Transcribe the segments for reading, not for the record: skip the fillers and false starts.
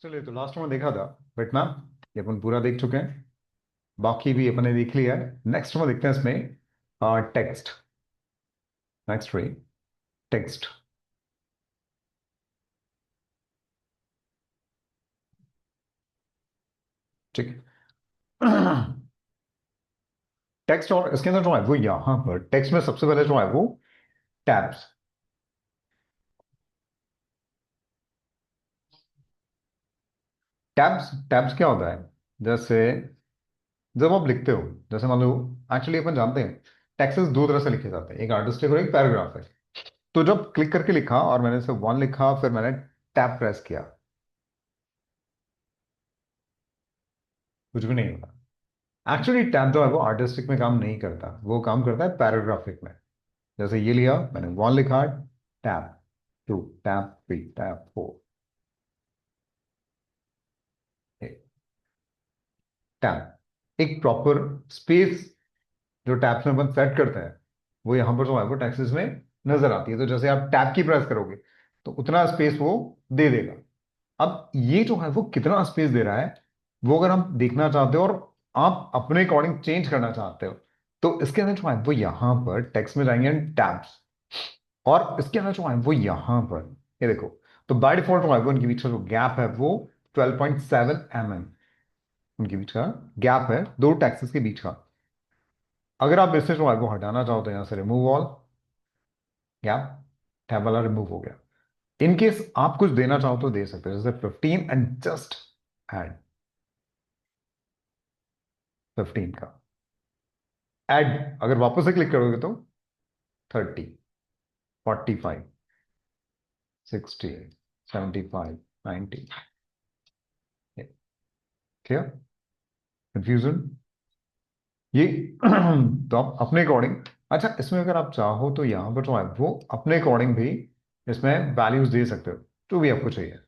चलिए, तो लास्ट में देखा था वियतनाम। ये अपन पूरा देख चुके हैं। बाकी भी अपने देख लिया है। नेक्स्ट में देखते हैं इसमें टेक्स्ट। नेक्स्ट रे टेक्स्ट। ठीक है। टेक्स्ट और इसके अंदर जो है वो यहां पर टेक्स्ट में सबसे पहले जो है वो टैब्स। टैब्स टैब्स क्या होता है? जैसे जब आप लिखते हो, जैसे मान लो, एक्चुअली अपन जानते हैं टेक्स्ट दो तरह से लिखे जाते हैं, एक आर्टिस्टिक और एक पैराग्राफ है। तो जब क्लिक करके लिखा और मैंने से वन लिखा, फिर मैंने टैब प्रेस किया, कुछ भी नहीं होगा। एक्चुअली टैब जो है वो आर्टिस्टिक में काम नहीं करता, वो काम करता है पैराग्राफिक में। जैसे ये लिया मैंने, वन लिखा, tab two, tab three, tab four, tab. एक प्रॉपर स्पेस जो टैब्स में अपन सेट करते हैं, वो यहाँ पर जो है वो टेक्स्ट में नजर आती है। तो जैसे आप टैब की प्रेस करोगे तो उतना स्पेस वो दे देगा। अब ये जो है वो कितना स्पेस दे रहा है, वो अगर हम देखना चाहते हो और आप अपने अकॉर्डिंग चेंज करना चाहते हो, तो इसके अंदर जो है वो यहां पर टेक्स्ट में जाएंगे टैब्स। और इसके अंदर जो है वो यहां पर, ये देखो, तो बाय डिफॉल्ट जो है वो उनके बीच का जो गैप है वो 12.7 mm उनके बीच का गैप है, दो टैक्सेस के बीच का। अगर आप इससे जो है वो हटाना चाहो तो यहां से रिमूव ऑल, गैप, टैब वाला रिमूव हो गया। इन केस आप कुछ देना चाहो तो दे सकते हो, जैसे 15 एंड जस्ट ऐड 15 का ऐड। अगर वापस से क्लिक करोगे तो 30, 45, 60, 75, 90। क्लियर? कंफ्यूजन? ये तो आप अपने अकॉर्डिंग, अच्छा इसमें अगर आप चाहो तो यहां पर जो है वो अपने अकॉर्डिंग भी इसमें वैल्यूज दे सकते हो, जो भी आपको चाहिए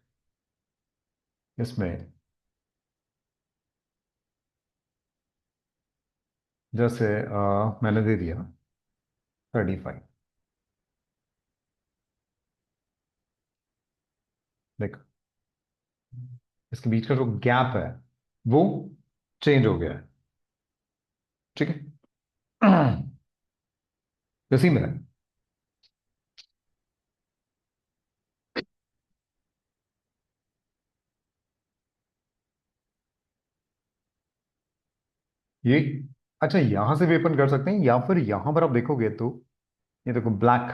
इसमें। जैसे मैंने दे दिया 35। देखो, इसके बीच का जो गैप है वो चेंज हो गया है। ठीक है। इसी में ये, अच्छा यहां से भी अपन कर सकते हैं, या फिर यहां पर आप देखोगे तो ये देखो ब्लैक,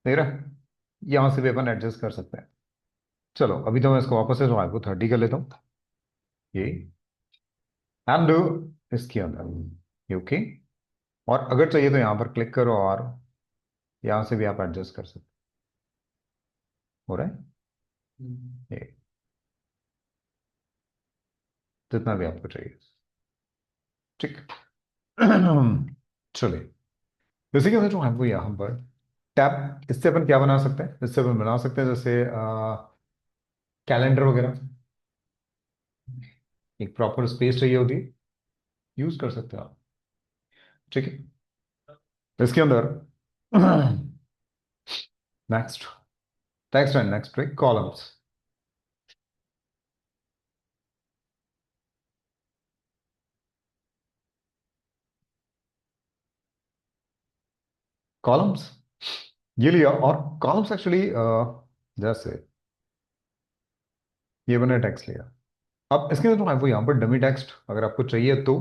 देख रहा है? यहां से भी अपन एडजस्ट कर सकते हैं। चलो अभी तो मैं इसको वापस से जो है वो 30 कर लेता हूँ। ये एंड इसके अंदर ये ओके। और अगर चाहिए तो यहां पर क्लिक करो और यहां से भी आप एडजस्ट कर सकते हो रहा है। ये जितना भी आपको चाहिए। ठीक। चलिए, जैसे कि हमने जो है वो यहाँ पर टैब, इससे अपन क्या बना सकते हैं? इससे अपन बना सकते हैं जैसे कैलेंडर वगैरह। एक प्रॉपर स्पेस चाहिए होती, यूज कर सकते हो आप। ठीक है। इसके अंदर next text and next trick columns. Columns ये लिया, और कॉलम्स एक्चुअली जैसे ये मैंने टेक्स्ट लिया। अब इसके अंदर जो है वो यहाँ पर डमी टेक्स्ट अगर आपको चाहिए तो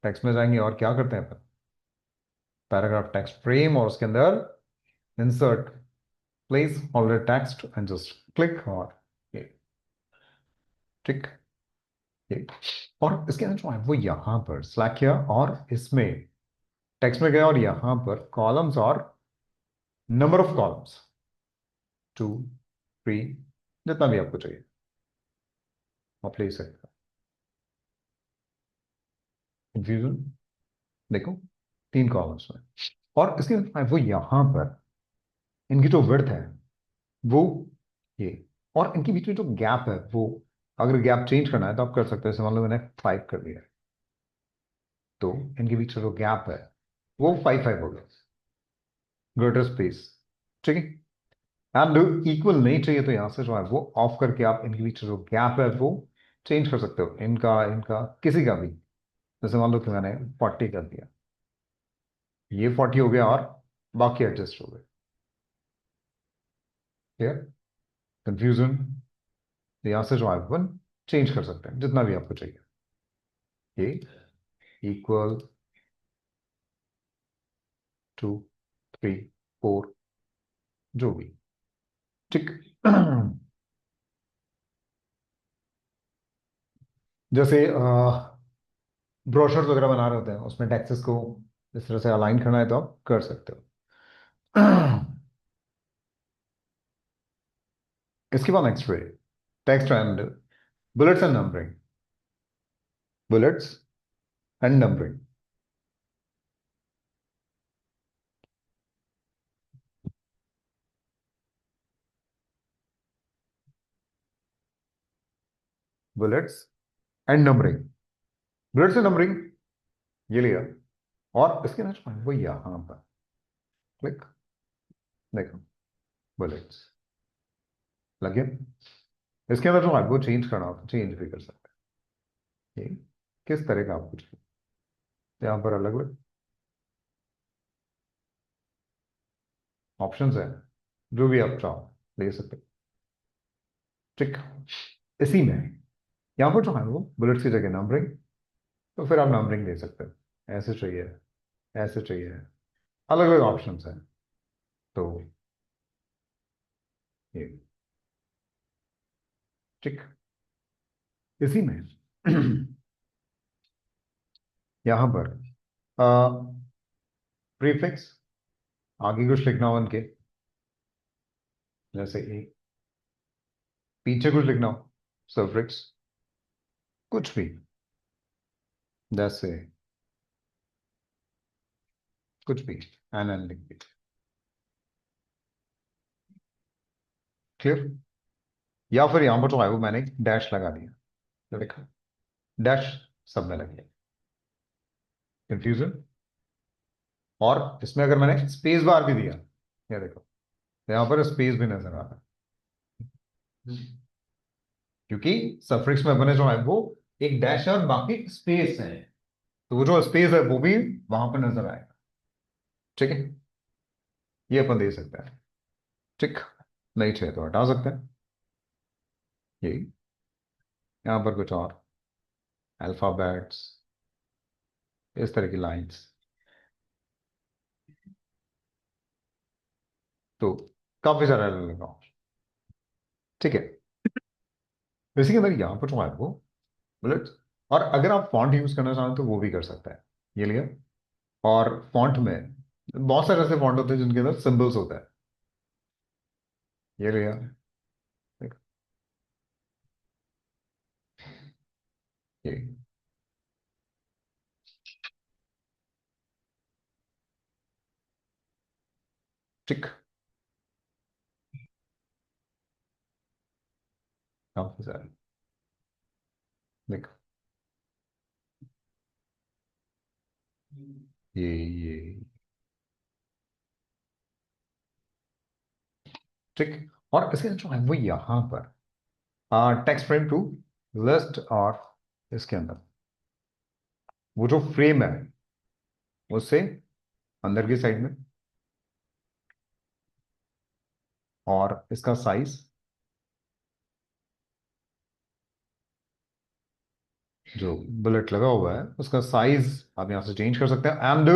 टेक्स्ट में जाएंगे और क्या करते हैं अपन, पैराग्राफ टेक्स्ट फ्रेम, और उसके अंदर insert place holder text and just click. और ये ठीक, ये। और इसके अंदर जो है वो यहां पर सिलेक्ट किया और इसमें टेक्स्ट में गया और यहां पर कॉलम्स और number of columns, two, three, जितना भी आपको चाहिए आप ले सकते हो। कंफ्यूजन? देखो, तीन कॉलम्स में, और इसके अंदर वो यहां पर इनकी जो विड्थ है वो ये, और इनके बीच में जो गैप है वो, अगर गैप चेंज करना है तो आप कर सकते हैं। जैसे मान लो मैंने 5 कर दिया है, तो इनके बीच में जो गैप है वो 5 5 हो गया, ग्रेटर स्पेस। ठीक है। एंड इक्वल नहीं चाहिए तो यहां से जो है वो ऑफ करके आप इनके बीच जो गैप है वो चेंज कर सकते हो, इनका इनका किसी का भी। जैसे मान लो कि मैंने 40 कर दिया, ये 40 हो गया और बाकी एडजस्ट हो गए। क्लियर? कंफ्यूजन? तो यहां से जो है अपन चेंज कर सकते हैं जितना भी आपको चाहिए। ये इक्वल 2, 3, 4, जो भी। ठीक। जैसे ब्रोशर्स वगैरह बना रहे होते हैं, उसमें टैक्सेस को इस तरह से अलाइन करना है तो आप कर सकते हो। इसके बाद next way, text and bullets and numbering. Bullets and numbering. Bullets and numbering. Bullets and numbering, ये लिया, और इसके नेक्स्ट पॉइंट वो यहाँ पर क्लिक। देखो, बुलेट्स लगे। इसके अंदर जो आपको चेंज करना हो चेंज भी कर सकते हैं। ये किस तरह का आपको चाहिए, यहाँ पर अलग अलग ऑप्शंस हैं, जो भी आप चाहो ले सकते हैं। ठीक। इसी में यहाँ पर जो है वो बुलेट्स की जगह नंबरिंग, तो फिर आप नंबरिंग दे सकते हो, ऐसे चाहिए, ऐसे चाहिए, अलग अलग ऑप्शंस हैं। तो ये ठीक। इसी में यहाँ पर प्रीफिक्स, आगे कुछ लिखना हो उनके, जैसे ए, पीछे कुछ लिखना हो सफिक्स, कुछ भी, जैसे कुछ भी एन लिख दिया। क्लियर? या फिर यहां पर जो है वो मैंने डैश लगा दिया, तो देखा डैश सब में लग गया। कंफ्यूजन? और इसमें अगर मैंने स्पेस बार भी दिया, ये देखो यहां पर स्पेस भी नजर आ रहा है, क्योंकि सफिक्स में बने जो है वो एक डैश है और बाकी स्पेस है, तो वो जो स्पेस है वो भी वहां पर नजर आएगा। ठीक है, ये अपन दे सकते हैं। ठीक। नहीं चाहिए तो हटा सकते हैं। यही, यहाँ पर कुछ और अल्फाबेट्स, इस तरह की लाइंस, तो काफी सारे अलग अलग option। ठीक है, इसी के अंदर यहाँ पर जो है वो बुलेट, और अगर आप फॉन्ट यूज करना चाहें तो वो भी कर सकता है। ये लिया, और फॉन्ट में बहुत सारे ऐसे फॉन्ट होते हैं जिनके अंदर सिंबल्स होता है। ये लिया, देख, ये ठीक, काफी सारे, देख, ये ठीक। और इसके जो है वो यहाँ पर टेक्स्ट फ्रेम टू लिस्ट, और इसके अंदर वो जो फ्रेम है उससे अंदर की साइड में, और इसका साइज जो बुलेट लगा हुआ है उसका साइज आप यहां से चेंज कर सकते हैं। एंड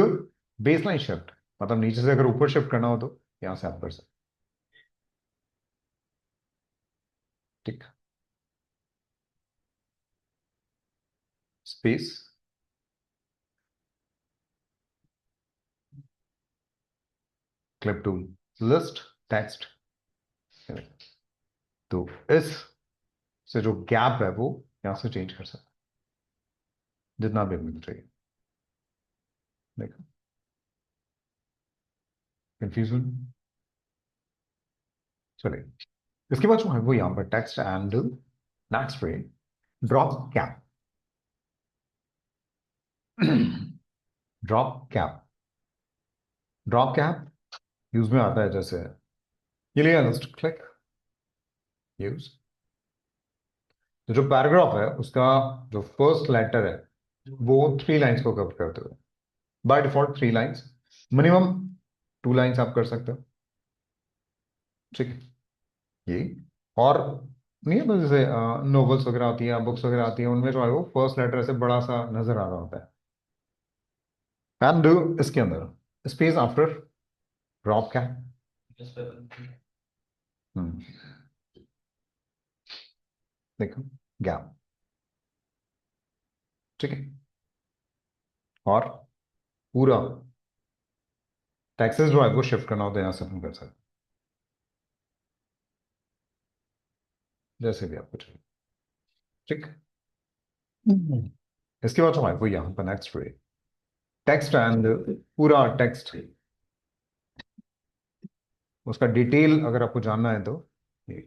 बेसलाइन शिफ्ट, मतलब नीचे से अगर ऊपर शिफ्ट करना हो तो यहां से आप कर सकते हैं। ठीक। Space, clip to list, text, तो इस से जो गैप है वो यहां से चेंज कर सकते हैं जितना भी मिल चाहिए। देखो, कंफ्यूजन? चलिए, इसके बाद जो है वो यहां पर text and next frame, drop cap. Drop cap, drop cap use में आता है जैसे ये लिया, जस्ट क्लिक यूज। तो जो पैराग्राफ है उसका जो फर्स्ट लेटर है वो 3 लाइंस को कवर करते हुए, by default 3 lines, minimum 2 lines आप कर सकते हो। ठीक है, ये और नहीं है, जैसे नोवेल्स वगैरह आती है, बुक्स वगैरह आती है, उनमें जो है वो फर्स्ट लेटर से बड़ा सा नजर आ रहा होता है। एंड इसके अंदर स्पेस आफ्टर ड्रॉप क्या है? हम्म, देखो, गैप। ठीक है, और पूरा टेक्स्ट जो है वो शिफ्ट करना होता है, यहाँ से अपन कर सकते हैं, जैसे भी आपको चाहिए। ठीक। हम्म। इसके बाद जो है वो यहाँ पर नेक्स्ट टेक्स्ट एंड पूरा टेक्स्ट, उसका डिटेल अगर आपको जानना है तो ये।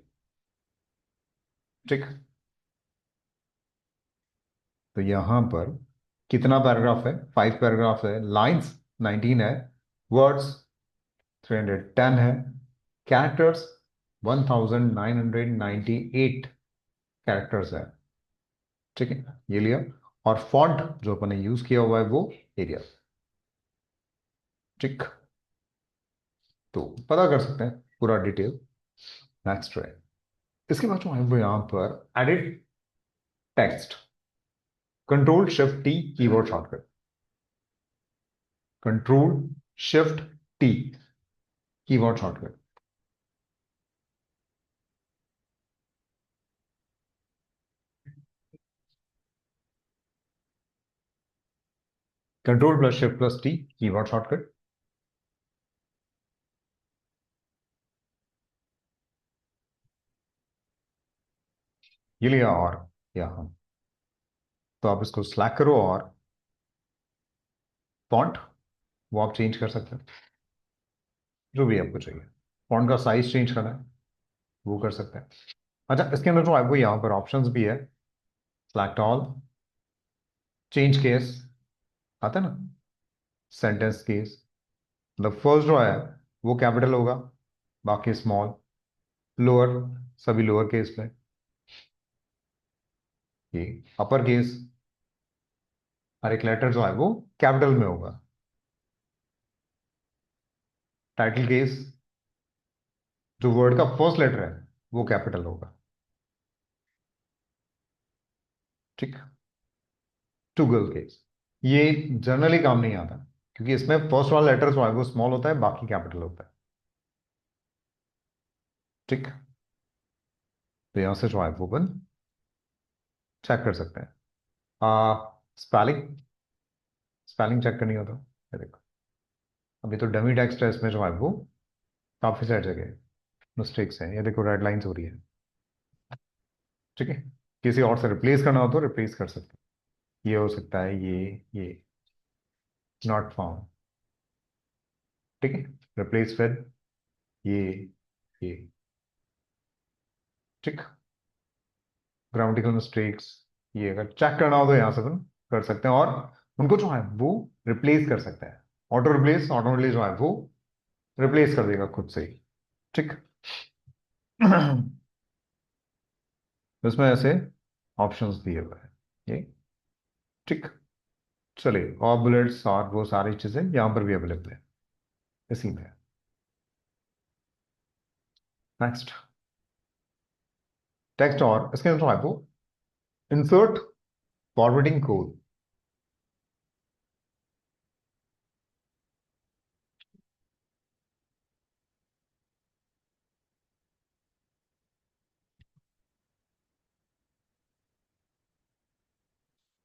ठीक। तो यहां पर कितना पैराग्राफ है? 5 पैराग्राफ है। लाइंस 19 है। वर्ड्स 310 है। कैरेक्टर्स 1998 कैरेक्टर्स है। ठीक है, ये लिया। और फॉन्ट जो अपन ने यूज किया हुआ है वो एरिया। ठीक। तो पता कर सकते हैं पूरा डिटेल। नेक्स्ट है, इसके बाद जो है वो यहां पर edit text, control shift T keyboard shortcut. Control shift T keyboard shortcut. Control plus shift plus T keyboard shortcut. ये लिया, और यहां तो आप इसको सिलेक्ट करो और फॉन्ट वो आप चेंज कर सकते हैं, जो भी आपको चाहिए। फॉन्ट का साइज चेंज करना है वो कर सकते हैं। अच्छा, इसके अंदर जो है वो यहाँ पर ऑप्शंस भी है, सिलेक्ट ऑल, चेंज केस आता है ना, सेंटेंस केस। मतलब फर्स्ट जो है वो कैपिटल होगा, बाकी स्मॉल, लोअर सभी लोअर केस में, ये अपर केस हर एक लेटर जो है वो कैपिटल में होगा। टाइटल केस जो वर्ड का फर्स्ट लेटर है वो कैपिटल होगा। ठीक। टू गर्ल केस ये जनरली काम नहीं आता, क्योंकि इसमें फर्स्ट वाला लेटर जो है वो स्मॉल होता है, बाकी कैपिटल होता है। ठीक। तो यहां से जो है वो अपन चेक कर सकते हैं। स्पेलिंग, स्पेलिंग चेक करनी हो तो ये देखो, अभी तो डमी टेक्स्ट है, इसमें जो है वो काफी सारी जगह मिस्टेक्स हैं। ये देखो, रेड लाइंस हो रही है। ठीक है, किसी और से रिप्लेस करना हो तो रिप्लेस कर सकते हैं। ये हो सकता है, ये नॉट फाउंड। ठीक है, रिप्लेस विद ये ये। ठीक। ग्रामेटिकल मिस्टेक्स ये अगर चेक करना हो तो यहाँ से अपन कर सकते हैं, और उनको जो है वो रिप्लेस कर सकते हैं। ऑटो रिप्लेस ऑटोमेटिकली जो है वो रिप्लेस कर देगा खुद से ही। ठीक। इसमें ऐसे ऑप्शंस दिए हुए हैं ये। ठीक। चलिए, और बुलेट्स और वो सारी चीजें यहाँ पर भी अवेलेबल है इसी में। नेक्स्ट, टेक्स्ट, और इसके अंदर जो है वो इंसर्ट फॉरवर्डिंग कोड।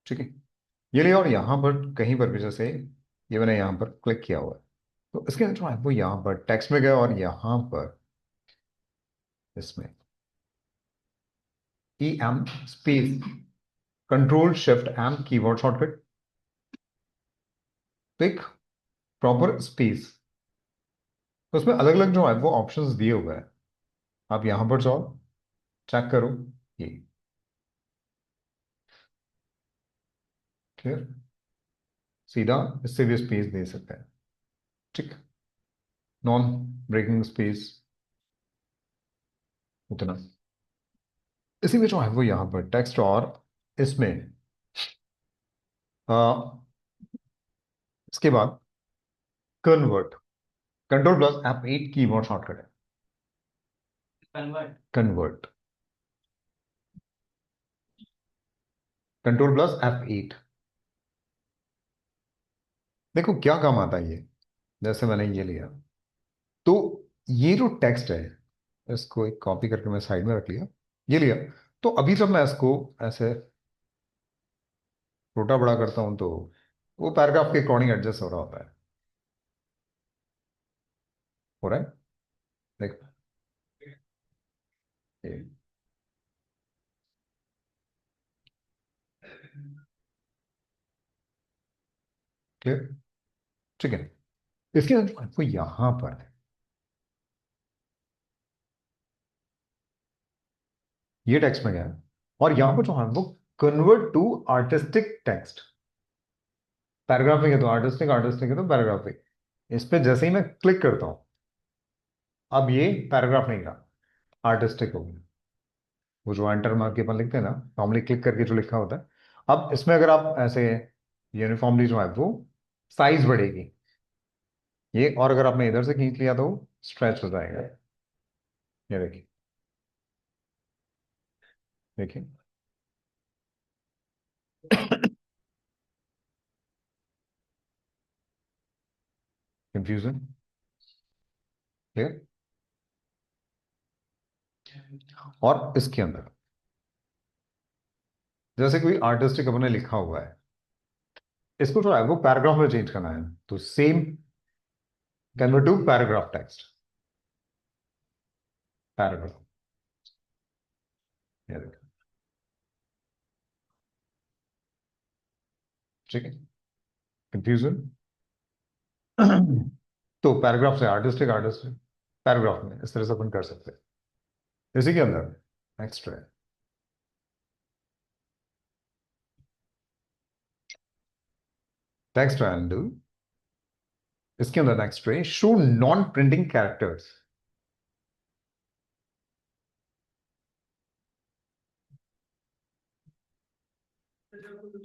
ठीक है, ये लिए, और यहाँ पर कहीं पर भी जैसे ये मैंने यहाँ पर क्लिक किया हुआ है, तो इसके अंदर जो है वो यहाँ पर टेक्स्ट में गए, और यहाँ पर इसमें E M space control shift M keyboard shortcut, pick proper space. तो उसमें अलग अलग जो है वो ऑप्शंस दिए हुए हैं, आप यहाँ पर जाओ, चेक करो ये। क्लियर, सीधा इससे भी स्पेस दे सकते हैं। ठीक, नॉन ब्रेकिंग स्पेस, उतना। इसी में जो है वो यहाँ पर टेक्स्ट और इसमें आ, इसके बाद convert, control plus F8 keyboard shortcut है। Convert, control plus F8। देखो क्या काम आता है ये। जैसे मैंने ये लिया, तो ये जो टेक्स्ट है, इसको एक कॉपी करके मैं साइड में रख लिया, ये लिया। तो अभी जब मैं इसको ऐसे छोटा बड़ा करता हूं, तो वो पैराग्राफ के अकॉर्डिंग एडजस्ट हो रहा होता है। हो रहा है, देख। क्लियर, ठीक है। इसके बाद आपको यहां पर ये टेक्स्ट में गया, और यहां पर जो है वो कन्वर्ट टू आर्टिस्टिक टेक्स्ट। पैराग्राफिक है तो आर्टिस्टिक, आर्टिस्टिक है तो पैराग्राफिक। इस पे जैसे ही मैं क्लिक करता हूं, अब ये पैराग्राफ नहीं रहा, आर्टिस्टिक हो गया। वो जो एंटर मार्क के अपन लिखते हैं ना, नॉर्मली क्लिक करके जो लिखा होता है, अब इसमें अगर आप ऐसे यूनिफॉर्मली जो है वो साइज बढ़ेगी ये, और अगर आपने इधर से खींच लिया तो स्ट्रेच हो जाएगा। ये देखिए, देखिए। Confusion, clear. और इसके अंदर जैसे कोई आर्टिस्टिक अपने लिखा हुआ है, इसको जो है वो पैराग्राफ में चेंज करना है, तो same convert to paragraph text. Paragraph, ये देखिए, ठीक है। कंफ्यूजन। तो पैराग्राफ से आर्टिस्टिक, आर्टिस्टिक पैराग्राफ में इस तरह से अपन कर सकते हैं। इसी के अंदर नेक्स्ट है टेक्स्ट एंड, इसके अंदर नेक्स्ट है शो नॉन प्रिंटिंग कैरेक्टर्स।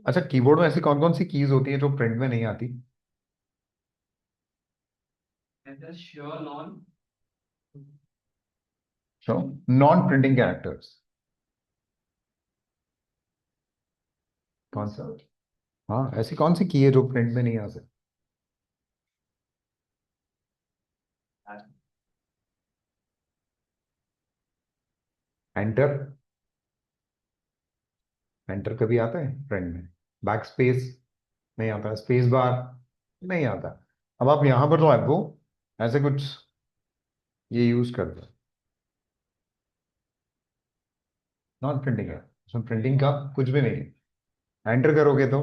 अच्छा, कीबोर्ड में ऐसी कौन कौन सी कीज होती है जो प्रिंट में नहीं आती? शो नॉन प्रिंटिंग कैरेक्टर्स, कौन सा? हाँ, ऐसी कौन सी की है जो प्रिंट में नहीं आ सकती? एंटर, एंटर कभी आता है प्रिंट में? बैक स्पेस नहीं आता, स्पेस बार नहीं आता। अब आप यहां पर जो है वो ऐसे कुछ ये यूज कर दो, नॉन प्रिंटिंग है, उसमें प्रिंटिंग का कुछ भी नहीं है। एंटर करोगे तो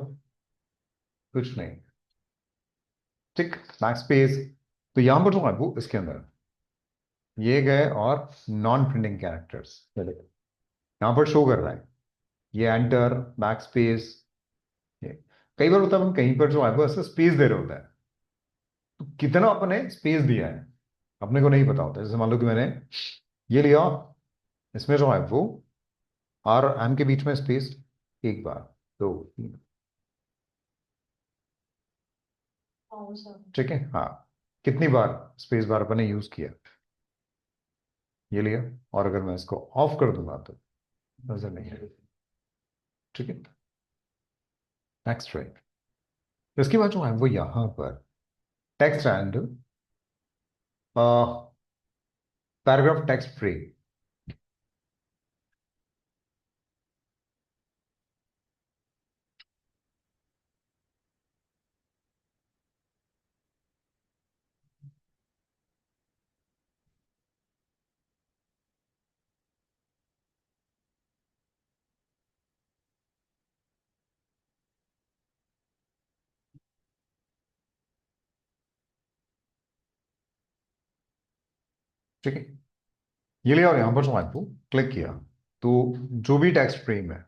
कुछ नहीं, ठीक। बैक स्पेस, तो यहां पर जो है वो इसके अंदर ये गए और नॉन प्रिंटिंग कैरेक्टर्स यहां पर शो कर रहा है। ये एंटर, बैक स्पेस, ये कई बार होता है अपन कहीं पर जो है वो ऐसे स्पेस दे रहे होता है, तो कितना अपने स्पेस दिया है अपने को नहीं पता होता। जैसे मान लो कि मैंने ये लिया, इसमें जो है वो आर और एम के बीच में स्पेस एक बार, दो, तीन, ठीक है। हाँ, कितनी बार स्पेस बार अपने यूज किया, ये लिया। और अगर मैं इसको ऑफ कर दूंगा तो नजर नहीं आएगा, ठीक है। नेक्स्ट राइट, इसके बाद जो है वो यहां पर text and paragraph text free, ठीक है। ये लिया और यहां पर जो है वो क्लिक किया, तो जो भी टेक्स्ट फ्रेम है,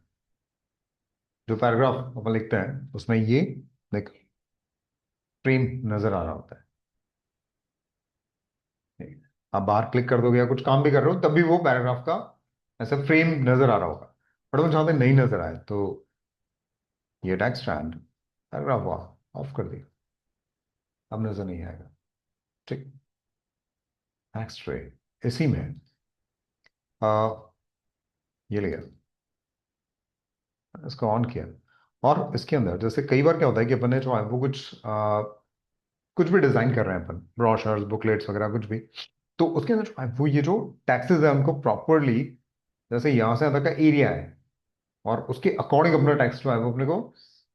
जो पैराग्राफ अपन लिखते हैं उसमें ये देख फ्रेम नजर आ रहा होता है। आप बाहर क्लिक कर दोगे या कुछ काम भी कर रहे हो तब भी वो पैराग्राफ का ऐसा फ्रेम नजर आ रहा होगा। बट वो चाहते नहीं नजर आए तो ये टेक्स्ट स्टैंड पैराग्राफ वाह ऑफ कर दिया, अब नजर नहीं आएगा। ठीक। टेक्स्ट ट्रे इसी में आ, ये लिया, इसको ऑन किया, और इसके अंदर जैसे कई बार क्या होता है कि अपन ने जो है वो कुछ भी डिजाइन कर रहे हैं अपन, ब्रोशर्स बुकलेट्स वगैरह कुछ भी, तो उसके अंदर जो है वो ये जो टैक्सेस है उनको प्रॉपरली, जैसे यहाँ से अंदर का एरिया है और उसके अकॉर्डिंग अपना टैक्स जो है वो अपने को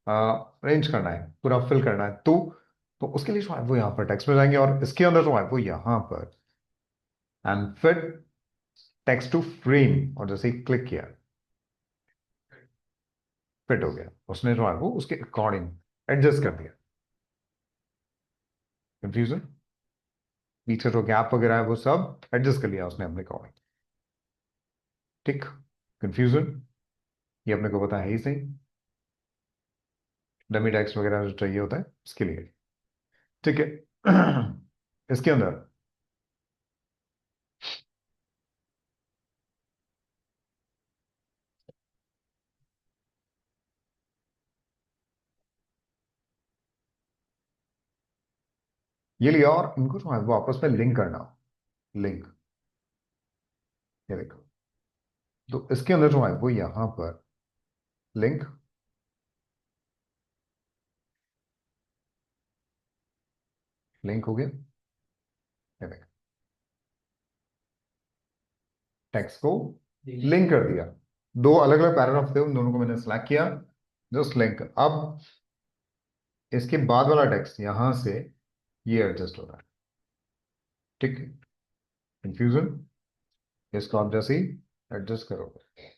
अरेंज करना है, पूरा फिल करना है, तो उसके लिए जो है वो यहाँ पर टेक्स्ट में जाएंगे और इसके अंदर जो है वो यहाँ पर and fit text to frame, और जैसे ही क्लिक किया फिट हो गया, उसने जो है वो उसके अकॉर्डिंग एडजस्ट कर दिया। कंफ्यूजन, पीछे जो गैप वगैरह है वो सब एडजस्ट कर लिया उसने अपने अकॉर्डिंग। ठीक। कंफ्यूजन, ये अपने को पता है ही सही, डमी टेक्स्ट वगैरह जो चाहिए होता है उसके लिए। ठीक है। इसके अंदर ये लिया और इनको जो है वो आपस में लिंक करना, लिंक, ये देखो, तो इसके अंदर जो है वो यहां पर लिंक, लिंक हो गया, ये देखो, टेक्स्ट को लिंक कर दिया। दो अलग अलग पैराग्राफ थे, उन दोनों को मैंने सेलेक्ट किया, जस्ट लिंक। अब इसके बाद वाला टेक्स्ट यहां से ये एडजस्ट हो रहा है। ठीक। कंफ्यूजन, इसको आप जैसे ही एडजस्ट करोगे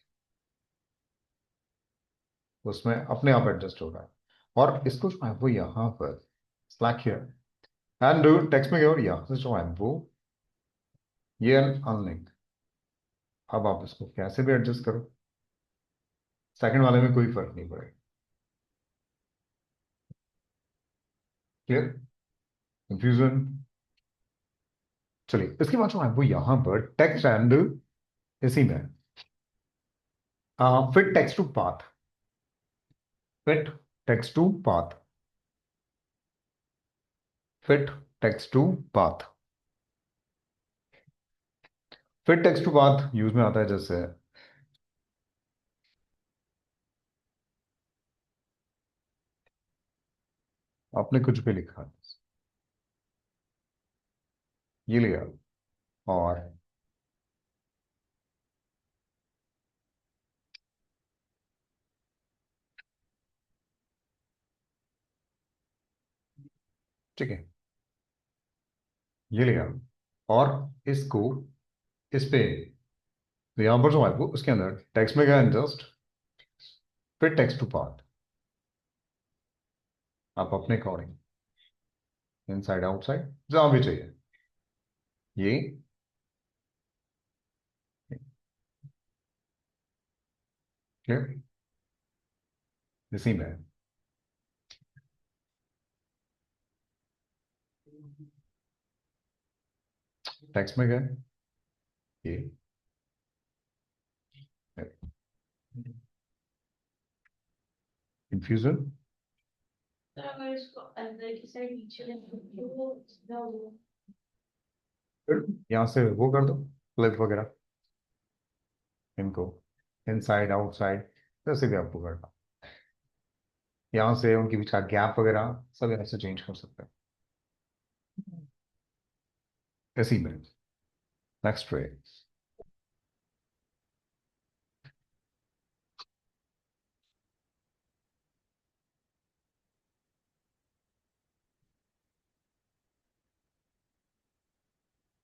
उसमें अपने आप एडजस्ट हो रहा है, और इसको जो है वो यहां पर सेलेक्ट किया एंड टेक्स्ट में गया और यहां से जो है वो ये अनलिंक। अब आप इसको कैसे भी एडजस्ट करो, सेकंड वाले में कोई फर्क नहीं पड़ेगा। क्लियर? कंफ्यूजन? चलिए इसके बाद जो है वो यहां पर टेक्स्ट एंड इसी में fit text to path, fit text to path, fit text to path. Fit text to path use में आता है जैसे आपने कुछ भी लिखा, ये लिया और ठीक है, ये लिया और इसको इस पे, तो यहां पर जो है वो उसके अंदर टेक्स्ट में गया just fit text to path, आप अपने अकॉर्डिंग इनसाइड आउटसाइड जहां भी चाहिए, ये क्लियर, इसी में टेक्स्ट में गए ये कंफ्यूजन, यहां से वो कर दो फ्लिप वगैरह, इनको इनसाइड आउटसाइड जैसे भी आपको करना, यहाँ से उनके बीच का गैप वगैरह सब यहाँ से चेंज कर सकते हैं इसी में। नेक्स्ट वे,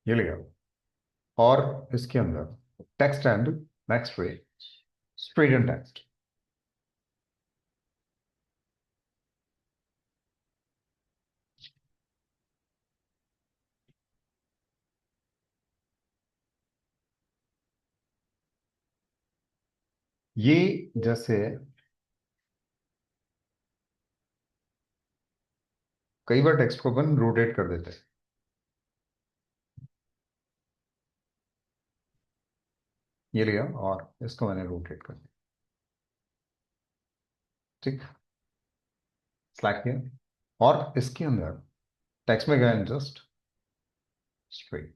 ये ले आओ और इसके अंदर text and next way straight and text, ये जैसे कई बार टेक्स्ट को अपन रोटेट कर देते हैं, ये लिया और इसको मैंने रोटेट कर दिया। ठीक, स्लैक किया और इसके अंदर टेक्स्ट में गया जस्ट स्ट्रेट,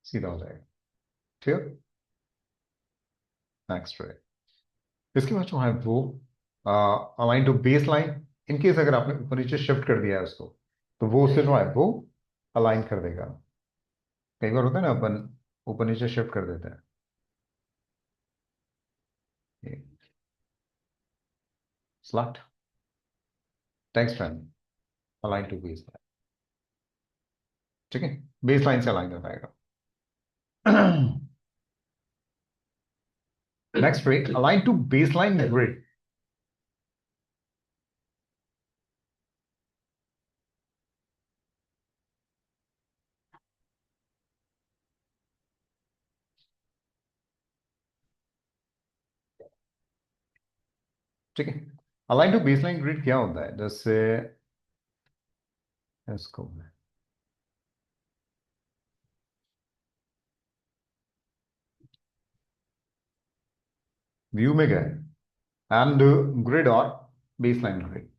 सीधा हो जाएगा। ठीक, नेक्स्ट है। इसके बाद जो है वो align to baseline. In case अगर आपने ऊपर नीचे शिफ्ट कर दिया है उसको, तो वो उससे जो है वो अलाइन कर देगा। कई बार होता है ना, अपन ऊपर नीचे शिफ्ट कर देते हैं। Slat text friend align to baseline. ठीक है, बेस लाइन से अलाइन कर पाएगा। Next break, align to baseline grid. ठीक है, align to baseline grid क्या होता है? जैसे इसको व्यू में गए एंड ग्रिड और बेस लाइन ग्रिड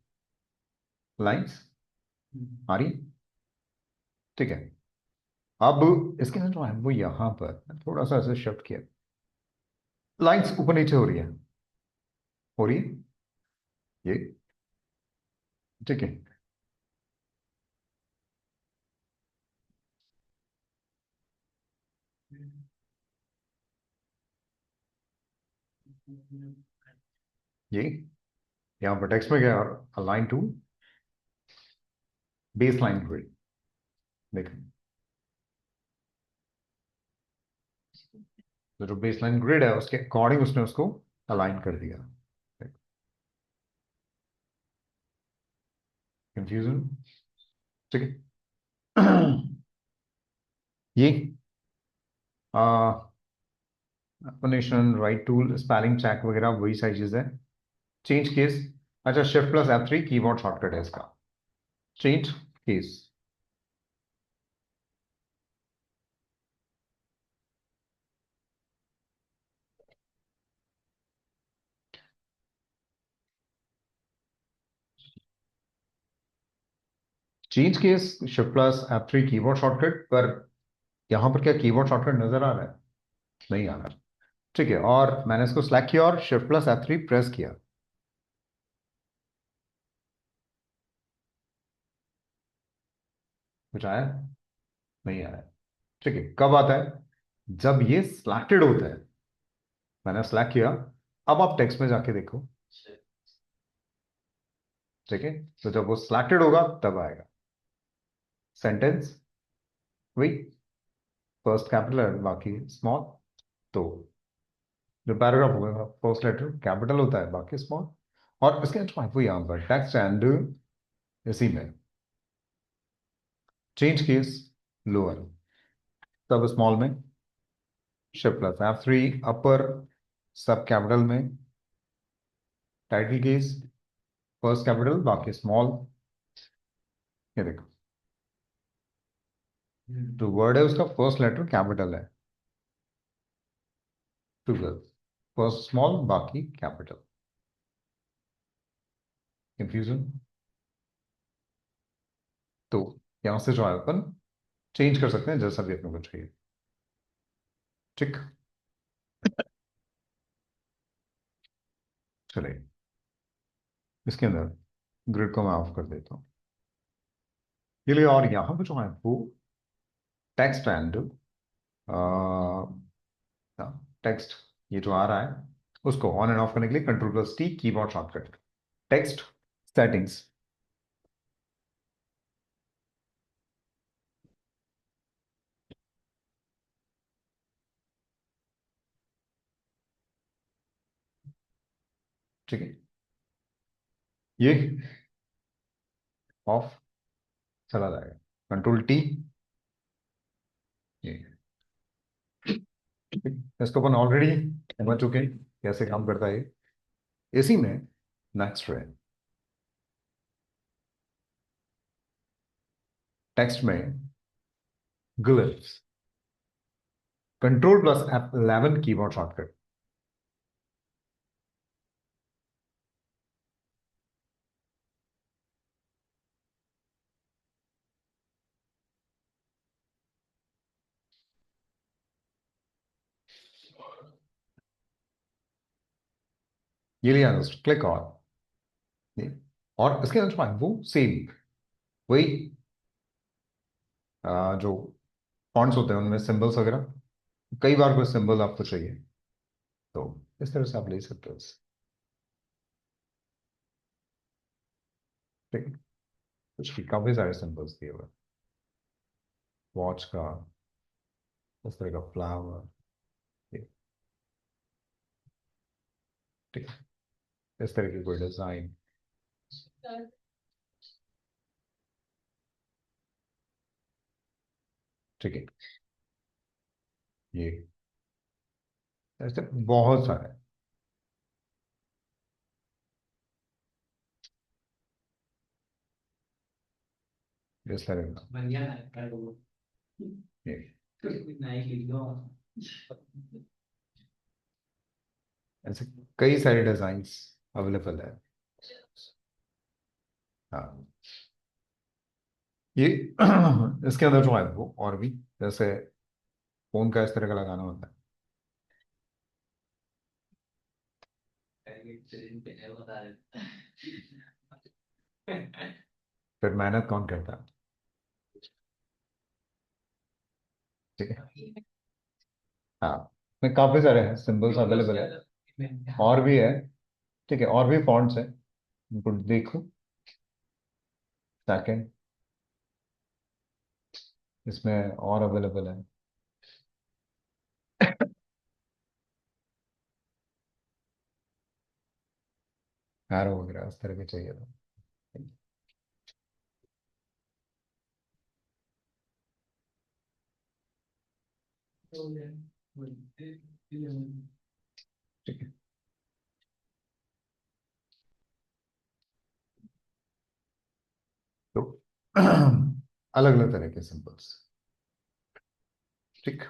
लाइन्स आ रही। ठीक है, अब इसके अंदर जो है वो यहां पर थोड़ा सा ऐसे शिफ्ट किया, लाइंस ऊपर नीचे हो रही है, हो रही है ये। ठीक है, ये यहाँ पर टेक्स्ट में गया और align to baseline grid. देखो, तो जो बेस लाइन ग्रिड है उसके अकॉर्डिंग उसने उसको अलाइन कर दिया। कंफ्यूजन? ठीक है। ये अपनेशन, राइट टूल, स्पेलिंग चेक वगैरह वही सारी चीज है। चेंज केस, अच्छा shift plus F3 keyboard shortcut है इसका। Change case, change case shift plus F3 keyboard shortcut पर। यहां पर क्या कीबोर्ड शॉर्टकट नजर आ रहा है? नहीं आ रहा। ठीक है, और मैंने इसको सेलेक्ट किया और शिफ्ट प्लस F3 प्रेस किया। कुछ आया? नहीं आया। ठीक है, कब आता है? जब ये सिलेक्टेड होता है। मैंने सेलेक्ट किया, अब आप टेक्स्ट में जाके देखो। ठीक है, तो जब वो सिलेक्टेड होगा तब आएगा सेंटेंस। वही फर्स्ट कैपिटल है बाकी स्मॉल। तो जो पैराग्राफ होगा फर्स्ट लेटर कैपिटल होता है बाकी स्मॉल। और इसके बाद वो यहां पर टेक्स्ट एंड इसी में चेंज केस लोअर, सब स्मॉल में। शिफ्ट प्लस F3 अपर, सब कैपिटल में। टाइटल केस फर्स्ट कैपिटल बाकी स्मॉल। ये देखो, जो वर्ड है उसका फर्स्ट लेटर कैपिटल है। टू वर्ड, फर्स्ट स्मॉल बाकी कैपिटल। कंफ्यूजन? तो यहां से जो है अपन चेंज कर सकते हैं जैसा भी अपने को चाहिए। ठीक, चलिए इसके अंदर ग्रिड को मैं ऑफ कर देता हूँ ये लिए। और यहां पर जो है वो टेक्स्ट एंड टेक्स्ट, ये जो आ रहा है उसको ऑन एंड ऑफ करने के लिए Ctrl+T keyboard shortcut. Text settings. ठीक है, ये ऑफ चला जाएगा। Ctrl+T, ये ठीक है। इसको अपन ऑलरेडी समझ चुके हैं कैसे काम करता है ये। इसी में नेक्स्ट है टेक्स्ट में glyphs. Control plus F11 keyboard shortcut. ये लिया दोस्त, क्लिक और ये, और इसके अंदर वो सेम वही जो फॉन्ट्स होते हैं उनमें सिंबल्स वगैरह, कई बार कोई सिंबल आपको चाहिए तो इस तरह से आप ले सकते हो इसे। ठीक है, कुछ काफी सारे सिंबल्स दिए हुए, वॉच का, इस तरह का फ्लावर, ठीक है, इस तरह की कोई डिजाइन। ठीक है, ये ऐसे बहुत सारे, इस तरह का ये, ऐसे कई सारे डिजाइन्स अवेलेबल है। हाँ, ये इसके अंदर जो है वो और भी, जैसे फोन का इस तरह का लगाना होता है। फिर मेहनत कौन करता है। ठीक है, हाँ, में काफी सारे हैं सिंबल्स अवेलेबल है, और भी है। ठीक है, और भी फॉन्ट्स है, उनको देखो। सेकंड, इसमें और अवेलेबल है। एरो वगैरह इस तरह के चाहिए था। ठीक है, तो अलग अलग तरह के सिंबल्स। ठीक,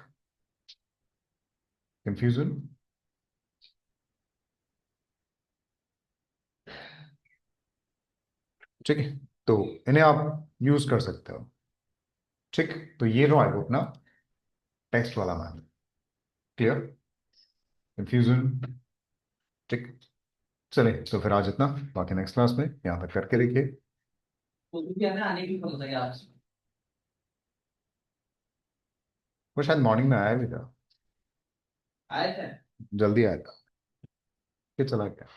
कंफ्यूजन। ठीक है, तो इन्हें आप यूज कर सकते हो। ठीक, तो ये जो है वो अपना टेक्स्ट वाला मैन, क्लियर, कंफ्यूजन। ठीक, चलिए तो फिर आज इतना, बाकी नेक्स्ट क्लास में यहाँ तक करके देखिए। वो शायद मॉर्निंग में आया भी था, जल्दी आया था, कि चला गया।